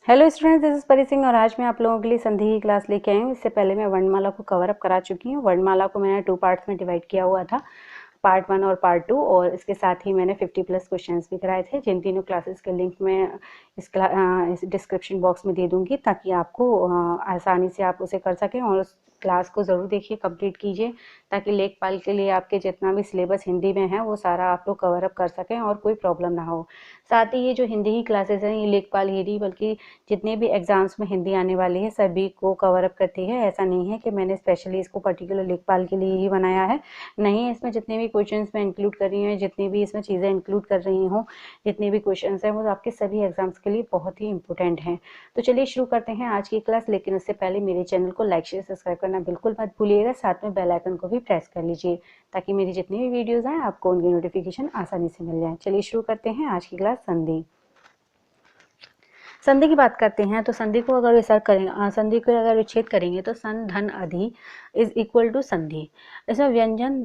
Hello students, this is परी सिंह और आज मैं आप लोगों के लिए संधि की क्लास लेके आई हूँ। इससे पहले मैं वर्णमाला को कवर अप करा चुकी हूँ। वर्णमाला को मैंने 2 पार्ट्स में डिवाइड किया हुआ था, पार्ट 1 और पार्ट 2, और इसके साथ ही मैंने 50+ क्वेश्चंस भी कराए थे, जिन तीनों क्लासेस के लिंक मैं इस डिस्क्रिप्शन बॉक्स में दे दूँगी ताकि आपको आसानी से आप उसे कर सकें। और उस क्लास को ज़रूर देखिए, कंप्लीट कीजिए, ताकि लेखपाल के लिए आपके जितना भी सिलेबस हिंदी में है वो सारा आप लोग कवर अप कर सकें और कोई प्रॉब्लम ना हो। साथ ही ये जो हिंदी की क्लासेस हैं, ये लेखपाल ही नहीं बल्कि जितने भी एग्जाम्स में हिंदी आने वाली है सभी को कवर अप करती है। ऐसा नहीं है कि मैंने स्पेशली इसको पर्टिकुलर लेखपाल के लिए ही बनाया है, नहीं। इसमें जितने भी क्वेश्चंस मैं इंक्लूड कर रही हूँ, जितनी भी इसमें चीज़ें इंक्लूड कर रही हूँ, जितने भी क्वेश्चंस हैं वो आपके सभी एग्जाम्स के लिए बहुत ही इंपॉर्टेंट हैं। तो चलिए शुरू करते हैं आज की क्लास, लेकिन उससे पहले मेरे चैनल को लाइक शेयर सब्सक्राइब करना बिल्कुल मत भूलिएगा। साथ में बेल आइकन को भी प्रेस कर लीजिए ताकि मेरी जितनी भी वीडियोज़ आएँ आपको उनकी नोटिफिकेशन आसानी से मिल जाए। चलिए शुरू करते हैं आज की क्लास संधि। संधि की बात करते हैं तो संधि को अगर विचार करेंगे, संधि को अगर विच्छेद करेंगे तो सन धन अधि इज इक्वल टू संधि। इसमें व्यंजन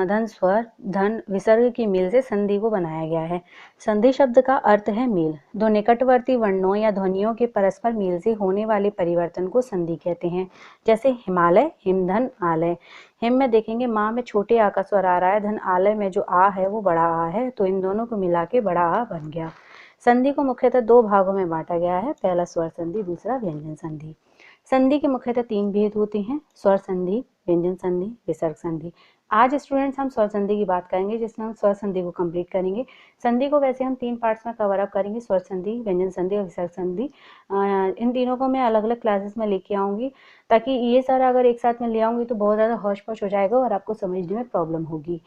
धन स्वर धन विसर्ग की मेल से संधि को बनाया गया है। संधि शब्द का अर्थ है मेल। दो निकटवर्ती वर्णों या ध्वनियों के परस्पर मेल से होने वाले परिवर्तन को संधि कहते हैं। जैसे हिमालय, हिमधन, आलय। हिम में देखेंगे माँ में छोटे आ का स्वर आ रहा है, धन आलय में जो आ है वो बड़ा आ है, तो इन दोनों को मिला के बड़ा आ बन गया। संधि को मुख्यतः 2 भागों में बांटा गया है, पहला स्वर संधि, दूसरा व्यंजन संधि। संधि के मुख्यतः 3 भेद होते हैं, स्वर संधि, व्यंजन संधि, विसर्ग संधि। आज स्टूडेंट्स हम स्वर संधि की बात करेंगे, जिसमें हम स्वर संधि को कंप्लीट करेंगे। संधि को वैसे हम 3 पार्ट्स में कवर अप करेंगे, स्वर संधि, व्यंजन संधि और विसर्ग संधि। इन तीनों को मैं अलग अलग क्लासेस में लेके आऊँगी, ताकि ये सारा अगर एक साथ में ले आऊँगी तो बहुत ज़्यादा हौच पौच हो जाएगा और आपको समझने में प्रॉब्लम होगी।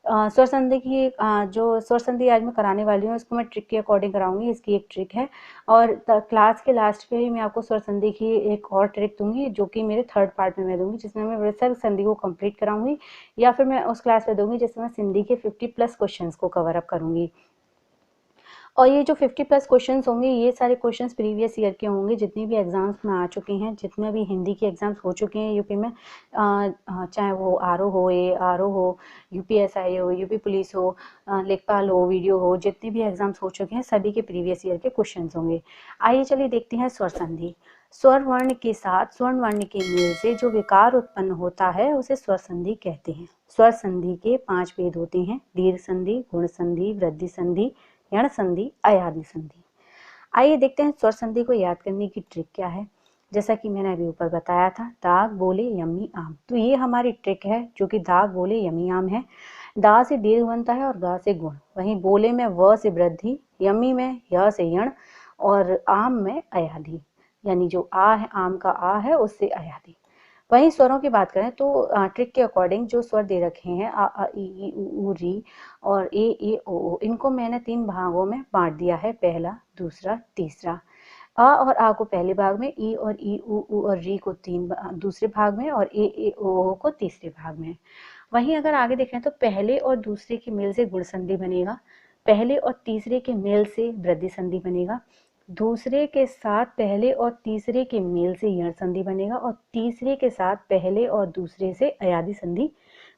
स्वर संधि की जो स्वर संधि आज मैं कराने वाली हूँ, इसको मैं ट्रिक के अकॉर्डिंग कराऊंगी। इसकी एक ट्रिक है, और क्लास के लास्ट पे ही मैं आपको स्वर संधि की एक और ट्रिक दूंगी, जो कि मेरे 3rd पार्ट में मैं दूंगी, जिसमें मैं विसर्ग संधि को कंप्लीट कराऊंगी, या फिर मैं उस क्लास में दूंगी जिसमें मैं सिंधी के 50+ क्वेश्चंस को कवर अप करूंगी। और ये जो 50+ क्वेश्चंस होंगे, ये सारे क्वेश्चंस प्रीवियस ईयर के होंगे, जितने भी एग्जाम्स में आ चुके हैं, जितने भी हिंदी के एग्जाम्स हो चुके हैं यूपी में, चाहे वो आरओ हो, एआरओ हो, यूपीएसआई हो, यूपी पुलिस हो, लेखपाल हो, वीडियो हो, जितने भी एग्जाम्स हो चुके हैं सभी के प्रीवियस ईयर के क्वेश्चंस होंगे। आइए चलिए देखते हैं स्वर संधि। स्वर वर्ण के साथ स्वर्ण वर्ण के मेल से जो विकार उत्पन्न होता है उसे स्वर संधि कहते हैं। स्वर संधि के 5 भेद होते हैं, दीर्घ संधि, गुण संधि, वृद्धि संधि, यण संधि, अयादि संधि। आइए देखते हैं स्वर संधि को याद करने की ट्रिक क्या है। जैसा कि मैंने अभी ऊपर बताया था, दाग बोले यमी आम, तो ये हमारी ट्रिक है, जो कि दाग बोले यमी आम है। दा से दीर्घ बनता है और गा से गुण, वहीं बोले में व से वृद्धि, यमी में य से यण, और आम में अयादि, यानी जो आ है, आम का आ है, उससे अयादि। वहीं स्वरों की बात करें तो ट्रिक के अकॉर्डिंग जो स्वर दे रखे हैं, आ ई ई उ री और ए ओ, इनको मैंने 3 भागों में बांट दिया है, पहला, दूसरा, तीसरा। अ और आ को पहले भाग में, ई और ई उ और री को दूसरे भाग में, और ए ओ को तीसरे भाग में। वहीं अगर आगे देखें तो पहले और दूसरे के मेल से गुण संधि बनेगा, पहले और तीसरे के मेल से वृद्धि संधि बनेगा, दूसरे के साथ पहले और तीसरे के मेल से यण संधि बनेगा, और तीसरे के साथ पहले और दूसरे से अयादि संधि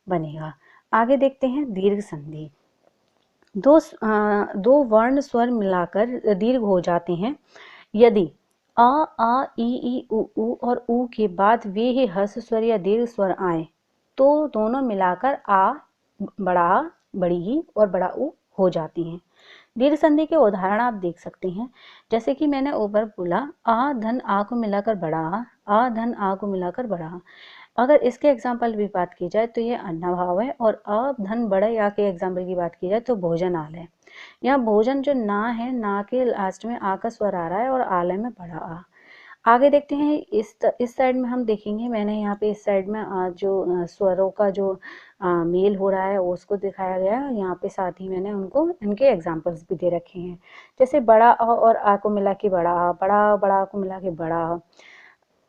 बनेगा। आगे देखते हैं दीर्घ संधि। दो वर्ण स्वर मिलाकर दीर्घ हो जाते हैं। यदि आ ई उ और ऊ के बाद वे ही ह्रस्व स्वर या दीर्घ स्वर आए, तो दोनों मिलाकर आ, बड़ा आ, बड़ी ई और बड़ा ऊ हो जाती हैं। दीर्घ संधि के उदाहरण आप देख सकते हैं, जैसे कि मैंने ऊपर बोला, आ धन आ को मिलाकर बड़ा आ धन आ को मिलाकर बड़ा आ। अगर इसके एग्जाम्पल की बात की जाए तो ये अन्ना भाव है, और अ धन बड़ा या के एग्जाम्पल की बात की जाए तो भोजन आल है। यहाँ भोजन जो ना है, ना के लास्ट में आ का स्वर आ रहा है, और आलय में बड़ा आ। आगे देखते हैं इस साइड में हम देखेंगे, मैंने यहाँ पे इस साइड में जो स्वरों का जो मेल हो रहा है उसको दिखाया गया है। यहाँ पे साथ ही मैंने उनको इनके एग्जाम्पल्स भी दे रखे हैं, जैसे बड़ा अ और आ को मिला के बड़ा आ, बड़ा बड़ा को मिला के बड़ा आ,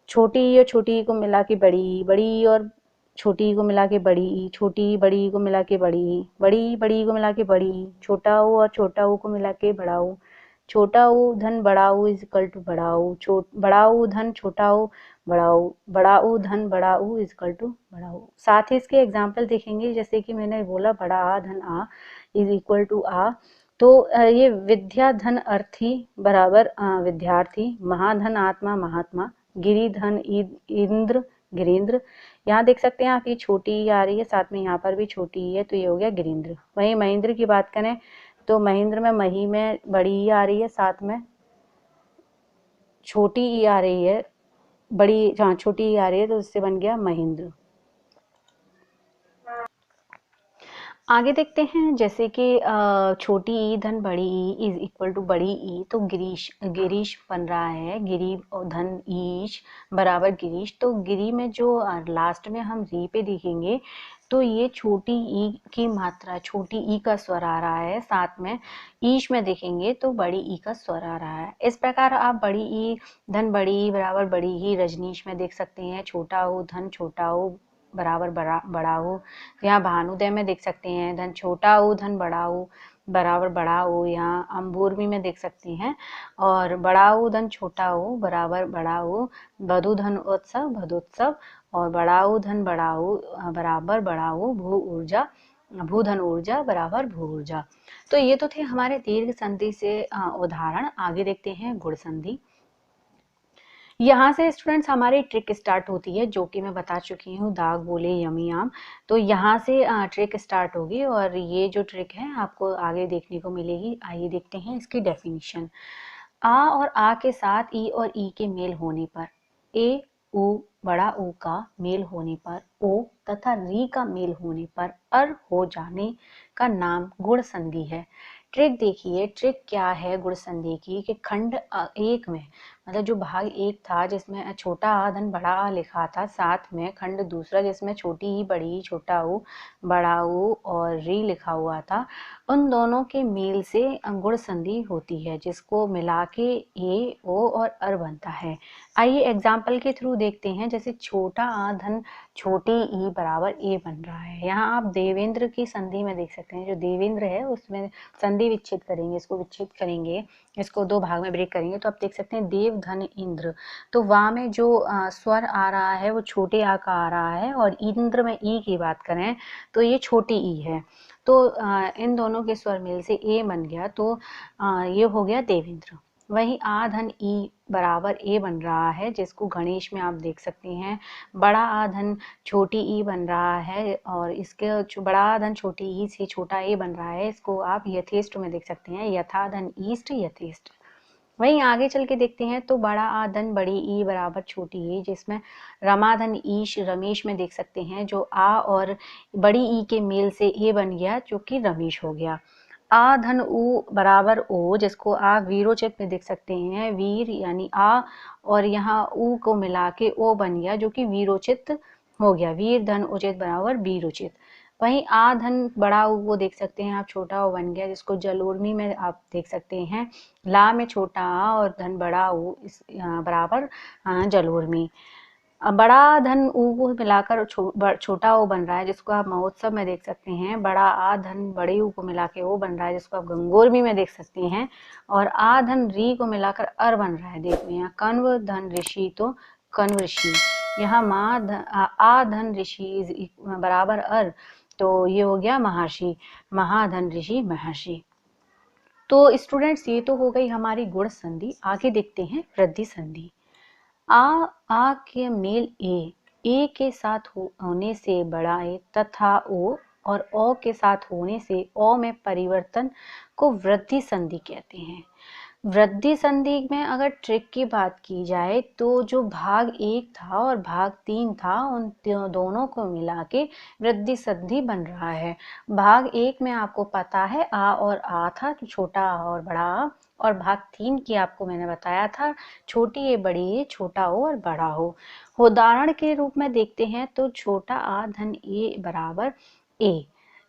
छोटी और छोटी को मिला के बड़ी, बड़ी और छोटी को मिला के बड़ी, छोटी बड़ी को मिला के बड़ी, बड़ी बड़ी को मिला के बड़ी, छोटा ऊ और छोटा ऊ को मिला के बड़ा ऊ, छोटा ऊ धन बड़ा ऊ इज इक्वल टू बड़ा ऊ, बड़ा ऊ धन छोटा ऊ बड़ा ऊ, बड़ा ऊ धन बड़ा ऊ इज इक्वल टू बड़ा ऊ। साथ ही इसके एग्जाम्पल देखेंगे, जैसे कि मैंने बोला बड़ा आ धन आ इज इक्वल टू आ, तो ये विद्या धन अर्थी बराबर विद्यार्थी, महाधन आत्मा महात्मा, गिरिधन इंद्र गिरीन्द्र। यहाँ देख सकते हैं आप ये छोटी ई आ रही है, साथ में यहाँ पर भी छोटी ई है, तो ये हो गया गिरीन्द्र। वहीं महेंद्र की बात करें तो महेंद्र में मही में बड़ी ई आ रही है, साथ में छोटी ई आ रही है, बड़ी हाँ छोटी ई आ रही है, तो इससे बन गया महेंद्र। आगे देखते हैं, जैसे कि छोटी ई धन बड़ी ई इज इक्वल टू बड़ी ई, तो गिरीश बन रहा है, गिरी धन ईश बराबर गिरीश। तो गिरी में जो लास्ट में हम री पे देखेंगे तो ये छोटी ई की मात्रा, छोटी ई का स्वर आ रहा है, साथ में ईश में देखेंगे तो बड़ी ई का स्वर आ रहा है। इस प्रकार आप बड़ी ई धन बड़ी ई बराबर बड़ी ही रजनीश में देख सकते हैं, छोटा ओ धन छोटा ओ बराबर बड़ा हो। यहाँ भानुदय में देख सकते हैं, धन छोटा हो धन बड़ा हो बराबर बड़ा हो। यहाँ अंबूरमी में देख सकते हैं, और बड़ा हो धन छोटा हो बराबर बड़ा हो। बधु धन उत्सव भदोत्सव, और बड़ा हो धन बड़ा हो बराबर बड़ा हो। भूधन ऊर्जा बराबर भू ऊर्जा। तो ये तो थे हमारे दीर्घ संधि से उदाहरण। आगे देखते हैं गुण संधि। यहाँ से स्टूडेंट्स हमारी ट्रिक स्टार्ट होती है, जो कि मैं बता चुकी हूँ, दाग बोले यमी आम। तो यहाँ से ट्रिक स्टार्ट होगी, और ये जो ट्रिक है आपको आगे देखने को मिलेगी। आइए देखते हैं इसकी डेफिनेशन। आ और आ के साथ ई और ई के मेल होने पर, ए उ बड़ा ऊ का मेल होने पर, ओ तथा री का मेल होने पर अर हो जाने का नाम गुण संधि है। ट्रिक देखिए, ट्रिक क्या है गुण संधि की, कि खंड एक में, मतलब जो भाग एक था जिसमें छोटा आ धन बड़ा आ लिखा था, साथ में खंड दूसरा जिसमें छोटी ही बड़ी छोटा ऊ बड़ा ऊ और री लिखा हुआ था, उन दोनों के मेल से गुण संधि होती है, जिसको मिला के ए ओ और अर बनता है। आइए एग्जाम्पल के थ्रू देखते हैं। जैसे छोटा आ धन छोटी ई बराबर ए बन रहा है। यहाँ आप देवेंद्र की संधि में देख सकते हैं, जो देवेंद्र है उसमें संधि विच्छेद करेंगे, इसको विच्छेद करेंगे, इसको दो भाग में ब्रेक करेंगे, तो आप देख सकते हैं देव धन इंद्र। तो वा में जो स्वर आ रहा है वो छोटे आ का आ रहा है, और इंद्र में ई की बात करें तो ये छोटी ई है। तो इन दोनों के स्वर मेल से ए बन गया, तो ये हो गया देवेंद्र। वहीं आ धन ई बराबर ए बन रहा है, जिसको गणेश में आप देख सकते हैं। बड़ा आ धन छोटी ई बन रहा है, और इसके बड़ा आ धन छोटी ई से छोटा ए बन रहा है, इसको आप यथेष्ट में देख सकते हैं, यथा धन ईस्ट यथेष्ट। वहीं आगे चल के देखते हैं तो बड़ा आ धन बड़ी ई बराबर छोटी ई, जिसमें रमाधन ईश रमेश में देख सकते हैं, जो आ और बड़ी ई के मेल से ए बन गया, जो कि रमेश हो गया। आ धन उ बराबर ओ, जिसको आप वीरोचित में देख सकते हैं, वीर यानी आ और यहाँ उ को मिला के ओ बन गया, जो कि वीरोचित हो गया। वीर धन उचित बराबर वीरोचित। वहीं आ धन बड़ा ऊ को देख सकते हैं आप, छोटा ऊ बन गया, जिसको जलोर्मी में आप देख सकते हैं। ला में छोटा आ और धन बड़ा ऊ इस बराबर जलोर्मी। बड़ा धन ऊ को मिलाकर छोटा ओ बन रहा है, जिसको आप महोत्सव में देख सकते हैं। बड़ा आ धन बड़े ऊ को मिला के ओ बन रहा है, जिसको आप गंगोरमी में देख सकते हैं। और आ धन री को मिलाकर अर बन रहा है। देखिए यहाँ कण्व धन ऋषि, तो कण्व ऋषि। यहाँ आ धन ऋषि बराबर अर, तो ये हो गया महर्षि, महाधन ऋषि महर्षि। तो स्टूडेंट्स ये तो हो गई हमारी गुण संधि। आगे देखते हैं वृद्धि संधि। आ के मेल ए के साथ होने से बड़ा ए तथा ओ और ओ के साथ होने से ओ में परिवर्तन को वृद्धि संधि कहते हैं। वृद्धि संधि में अगर ट्रिक की बात की जाए तो जो भाग एक था और भाग तीन था, उन दोनों को मिला के वृद्धि संधि बन रहा है। भाग एक में आपको पता है आ और आ था, छोटा आ और बड़ा आ, और भाग तीन की आपको मैंने बताया था, छोटी ए बड़ी ए, छोटा ओ और बड़ा हो। उदाहरण के रूप में देखते हैं तो छोटा आ धन ए बराबर ए,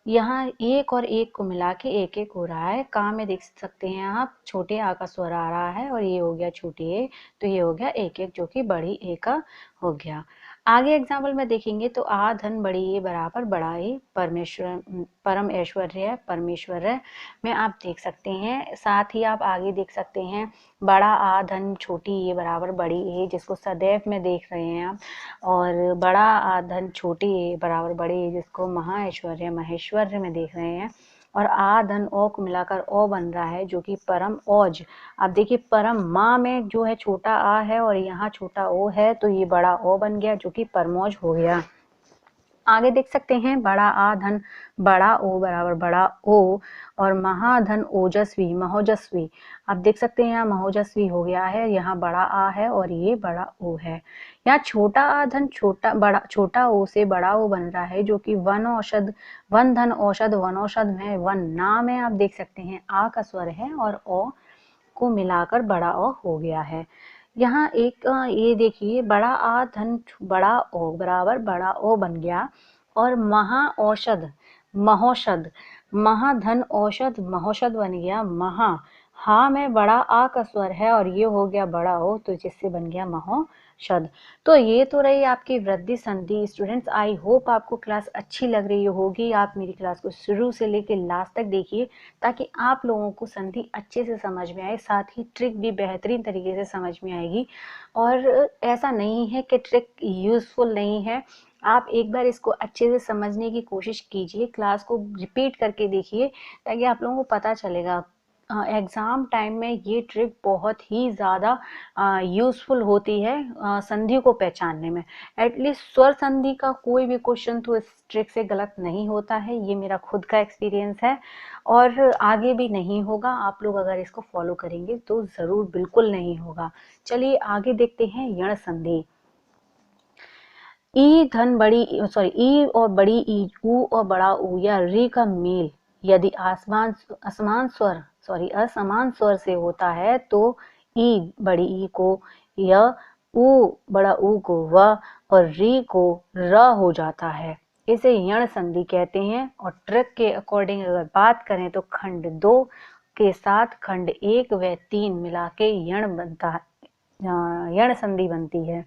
यहाँ एक और एक को मिला के एक एक हो रहा है। का में देख सकते हैं आप, छोटे आ का स्वर आ रहा है और ये हो गया छोटे ए, तो ये हो गया एक एक, जो कि बड़ी ए का हो गया। आगे एग्जाम्पल में देखेंगे तो आ धन बड़ी ए बराबर बड़ा ए, परमेश्वर परम ऐश्वर्य है, परमेश्वर है में आप देख सकते हैं। साथ ही आप आगे देख सकते हैं बड़ा आ धन छोटी ए बराबर बड़ी ए, जिसको सदैव में देख रहे हैं आप, और बड़ा आ धन छोटी ए बराबर बड़ी ए, जिसको महा ऐश्वर्य महेश्वर्य में देख रहे हैं। और आ धन ओ को मिलाकर ओ बन रहा है जो कि परम औज। अब देखिए परम माँ में जो है छोटा आ है और यहाँ छोटा ओ है, तो ये बड़ा ओ बन गया जो कि परमौज हो गया। आगे देख सकते हैं बड़ा आ धन बड़ा ओ बराबर बड़ा ओ और महाधन ओजस्वी महोजस्वी। आप देख सकते हैं यहाँ महोजस्वी हो गया है, यहाँ बड़ा आ है और ये बड़ा ओ है। यहाँ छोटा आ धन छोटा ओ से बड़ा ओ बन रहा है जो कि वन औषध वन धन औषध वनौषध में वन ना में आप देख सकते हैं आ का स्वर है और ओ को मिलाकर बड़ा ओ हो गया है। यहाँ एक ये देखिए बड़ा आ धन बड़ा ओ बराबर बड़ा ओ बन गया और महा औषध महौषध महाधन औषध महौषध बन गया महा। हा में बड़ा आ का स्वर है और ये हो गया बड़ा ओ, तो जिससे बन गया महौषध। तो ये तो रही आपकी वृद्धि संधि। स्टूडेंट्स आई होप आपको क्लास अच्छी लग रही होगी। आप मेरी क्लास को शुरू से लेकर लास्ट तक देखिए ताकि आप लोगों को संधि अच्छे से समझ में आए, साथ ही ट्रिक भी बेहतरीन तरीके से समझ में आएगी। और ऐसा नहीं है कि ट्रिक यूजफुल नहीं है, आप एक बार इसको अच्छे से समझने की कोशिश कीजिए, क्लास को रिपीट करके देखिए ताकि आप लोगों को पता चलेगा। एग्ज़ाम टाइम में ये ट्रिक बहुत ही ज़्यादा यूज़फुल होती है संधि को पहचानने में। एटलीस्ट स्वर संधि का कोई भी क्वेश्चन तो इस ट्रिक से गलत नहीं होता है, ये मेरा खुद का एक्सपीरियंस है और आगे भी नहीं होगा। आप लोग अगर इसको फॉलो करेंगे तो ज़रूर बिल्कुल नहीं होगा। चलिए आगे देखते हैं यण संधि। ई धन बड़ी सॉरी ई और बड़ी ई ऊ और बड़ा ऊ या री का मेल यदि असमान स्वर से होता है तो ई बड़ी ई को य, ऊ बड़ा ऊ को व और री को र हो जाता है। इसे यण संधि कहते हैं। और ट्रिक के अकॉर्डिंग अगर बात करें तो खंड 2 के साथ खंड 1 व 3 मिला के यण संधि बनती है।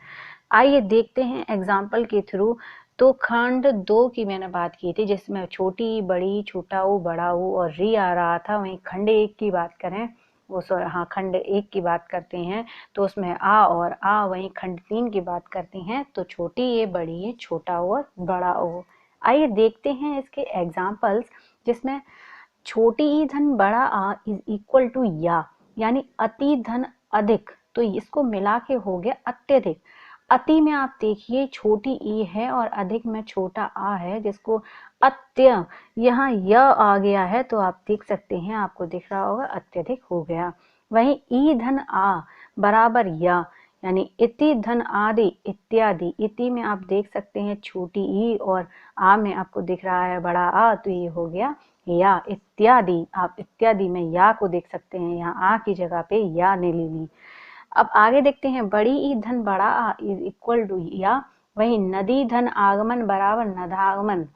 आइए देखते हैं एग्जाम्पल के थ्रू। तो खंड 2 की मैंने बात की थी जिसमें छोटी बड़ी छोटा ऊ बड़ा ऊ और री आ रहा था। वहीं खंड 1 की बात करें खंड 1 की बात करते हैं तो उसमें आ और आ। वहीं खंड 3 की बात करते हैं तो छोटी ए बड़ी ए छोटा ओ और बड़ा ओ। आइए देखते हैं इसके एग्जाम्पल्स जिसमें छोटी ई धन बड़ा आ इज इक्वल टू या, यानी अति धन अधिक, तो इसको मिला के हो गया अत्यधिक। अति में आप देखिए छोटी ई है और अधिक में छोटा आ है जिसको अत्य, यहाँ य आ गया है तो आप देख सकते हैं, आपको दिख रहा होगा अत्यधिक हो गया। वहीं ई धन आ बराबर या, यानी इति धन आदि इत्यादि। इति में आप देख सकते हैं छोटी ई और आ में आपको दिख रहा है बड़ा आ, तो ये हो गया या इत्यादि। आप इत्यादि में या को देख सकते हैं, यहाँ आ की जगह पे या ने ले ली। अब आगे देखते हैं बड़ी ई धन बड़ा आ इज इक्वल टू या, वही नदी धन आगमन बराबर नदागमन।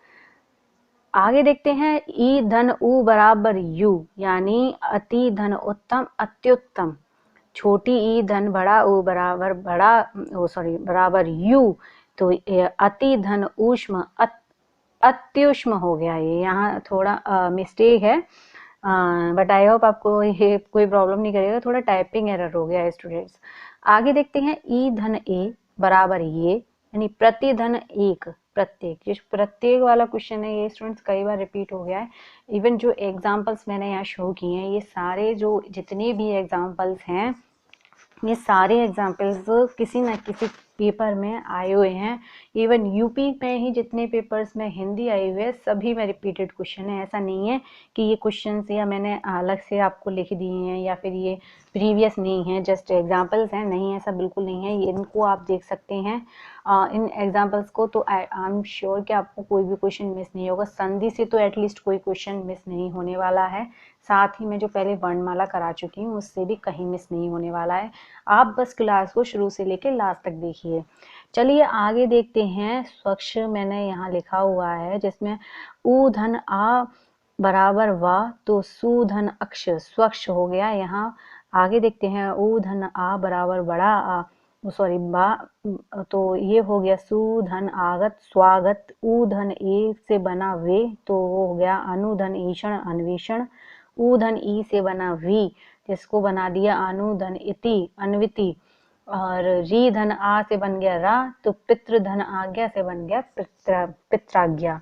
आगे देखते हैं ई धन उ बराबर यू, यानी अति धन उत्तम अत्युत्तम। छोटी ई धन बड़ा उ बराबर बराबर यू, तो अति धन ऊष्म अत्युष्म हो गया। ये यहाँ थोड़ा मिस्टेक है, बट आई होप आपको ये कोई प्रॉब्लम नहीं करेगा, थोड़ा टाइपिंग एरर हो गया है स्टूडेंट्स। आगे देखते हैं ई धन ए बराबर ये, यानी प्रति धन एक प्रत्येक। जो प्रत्येक वाला क्वेश्चन है ये स्टूडेंट्स कई बार रिपीट हो गया है। इवन जो एग्जाम्पल्स मैंने यहाँ शो किए हैं ये सारे जो जितने भी एग्जाम्पल्स हैं ये सारे एग्जाम्पल्स किसी न किसी पेपर में आए हुए हैं। इवन यूपी में ही जितने पेपर्स में हिंदी आई हुई है सभी में रिपीटेड क्वेश्चन है। ऐसा नहीं है कि ये क्वेश्चंस या मैंने अलग से आपको लिख दिए हैं या फिर ये प्रीवियस नहीं है, जस्ट एग्जाम्पल्स हैं। नहीं, ऐसा बिल्कुल नहीं है, इनको आप देख सकते हैं इन एग्जाम्पल्स को, तो आई एम श्योर कि आपको कोई भी क्वेश्चन मिस नहीं होगा। संधि से तो एटलीस्ट कोई क्वेश्चन मिस नहीं होने वाला है, साथ ही मैं जो पहले वर्णमाला करा चुकी हूँ उससे भी कहीं मिस नहीं होने वाला है। आप बस क्लास को शुरू से लेकर लास्ट तक देखिए। चलिए आगे देखते हैं। स्वच्छ मैंने यहाँ लिखा हुआ है जिसमें ऊ धन आ बराबर वा, तो सु धन अक्ष स्वच्छ हो गया। यहाँ आगे देखते हैं ऊ धन आ बराबर बड़ा आ बा, तो ये हो गया सु धन आगत स्वागत। ऊ धन ए से बना वे, तो वो हो गया अनुधन ईषण अन्वेषण। ऊ धन ई से बना वी, जिसको बना दिया अनुधन इति अन्विति। और री धन आ से बन गया रा, तो पितृ धन आज्ञा से बन गया पित्राज्ञा।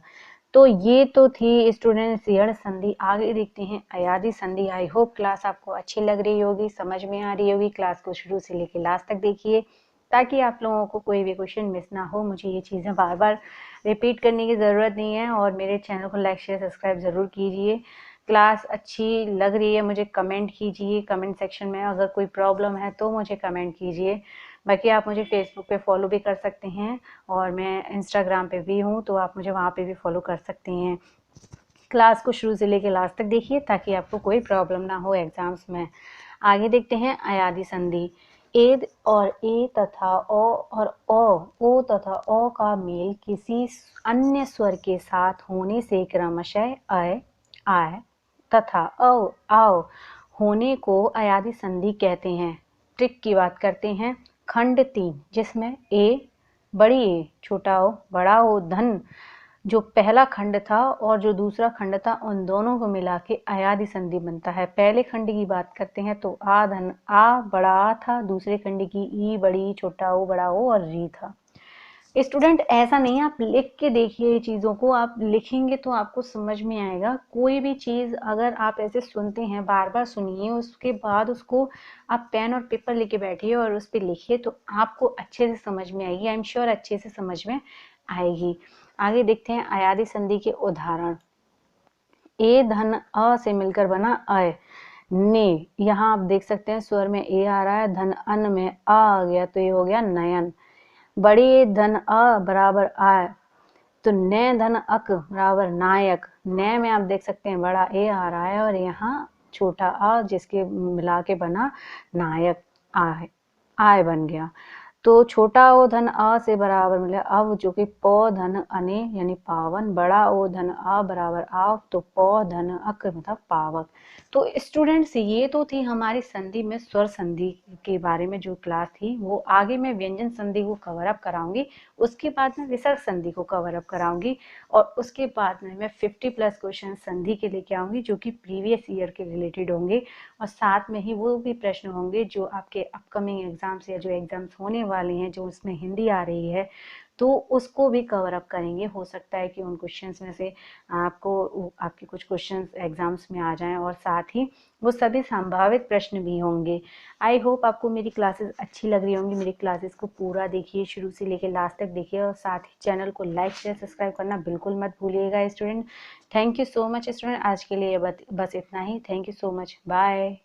तो ये तो थी स्टूडेंट्स यण संधि। आगे देखते हैं अयादी संधि। आई होप क्लास आपको अच्छी लग रही होगी, समझ में आ रही होगी। क्लास को शुरू से लेकर लास्ट तक देखिए ताकि आप लोगों को कोई भी क्वेश्चन मिस ना हो। मुझे ये चीज़ें बार बार रिपीट करने की ज़रूरत नहीं है। और मेरे चैनल को लाइक शेयर सब्सक्राइब ज़रूर कीजिए। क्लास अच्छी लग रही है मुझे कमेंट कीजिए, कमेंट सेक्शन में अगर कोई प्रॉब्लम है तो मुझे कमेंट कीजिए। बाकी आप मुझे फेसबुक पे फॉलो भी कर सकते हैं और मैं इंस्टाग्राम पे भी हूँ, तो आप मुझे वहाँ पे भी फॉलो कर सकते हैं। क्लास को शुरू से लेकर लास्ट तक देखिए ताकि आपको कोई प्रॉब्लम ना हो एग्जाम्स में। आगे देखते हैं अयादी संधि। एद और ए तथा ओ और ओ तथा ओ का मेल किसी अन्य स्वर के साथ होने से क्रमशः अय, आय तथा औ, आओ होने को अयादी संधि कहते हैं। ट्रिक की बात करते हैं। खंड 3 जिसमें ए, बड़ी ए, छोटा ओ, बड़ा ओ, धन जो पहला खंड था और जो दूसरा खंड था उन दोनों को मिला के अयादी संधि बनता है। पहले खंड की बात करते हैं तो आ धन आ, बड़ा आ था। दूसरे खंड की ई, बड़ी, छोटा ओ, बड़ा ओ और री था। स्टूडेंट ऐसा नहीं, आप लिख के देखिए ये चीज़ों को। आप लिखेंगे तो आपको समझ में आएगा। कोई भी चीज़ अगर आप ऐसे सुनते हैं, बार बार सुनिए, उसके बाद उसको आप पेन और पेपर लेके बैठिए और उस पर लिखिए तो आपको अच्छे से समझ में आएगी। आई एम श्योर अच्छे से समझ में आएगी। आगे देखते हैं अयादी संधि के उदाहरण। ए धन अ से मिलकर बना अय। ने, यहाँ आप देख सकते हैं स्वर में ए आ रहा है, धन अन में आ गया तो ये हो गया नयन। बड़ी धन अ बराबर आय तो न धन अक बराबर नायक। न में आप देख सकते हैं बड़ा ए आ रहा है और यहाँ छोटा आ जिसके मिला के बना नायक। आय, आय बन गया। तो छोटा ओ धन अ से बराबर मिले अव जो कि प धन अने यानी पावन। बड़ा ओ धन अ बराबर आव तो प धन अक मतलब पावक। तो स्टूडेंट्स ये तो थी हमारी संधि में स्वर संधि के बारे में जो क्लास थी। वो आगे मैं व्यंजन संधि को कवर अप कराऊंगी, उसके बाद मैं विसर्ग संधि को कवर अप कराऊंगी और उसके बाद में मैं 50+ क्वेश्चन संधि के लेके आऊंगी जो कि प्रीवियस ईयर के रिलेटेड होंगे और साथ में ही वो भी प्रश्न होंगे जो आपके अपकमिंग एग्जाम्स या जो एग्जाम्स होने वाले हैं, जो उसमें हिंदी आ रही है तो उसको भी कवर अप करेंगे। हो सकता है कि उन क्वेश्चंस में से आपको आपके कुछ क्वेश्चंस एग्जाम्स में आ जाएं और साथ ही वो सभी संभावित प्रश्न भी होंगे। आई होप आपको मेरी क्लासेस अच्छी लग रही होंगी। मेरी क्लासेस को पूरा देखिए, शुरू से लेकर लास्ट तक देखिए और साथ ही चैनल को लाइक शेयर सब्सक्राइब करना बिल्कुल मत भूलिएगा student. Thank you so much student. आज के लिए बस इतना ही। Thank you so much. Bye.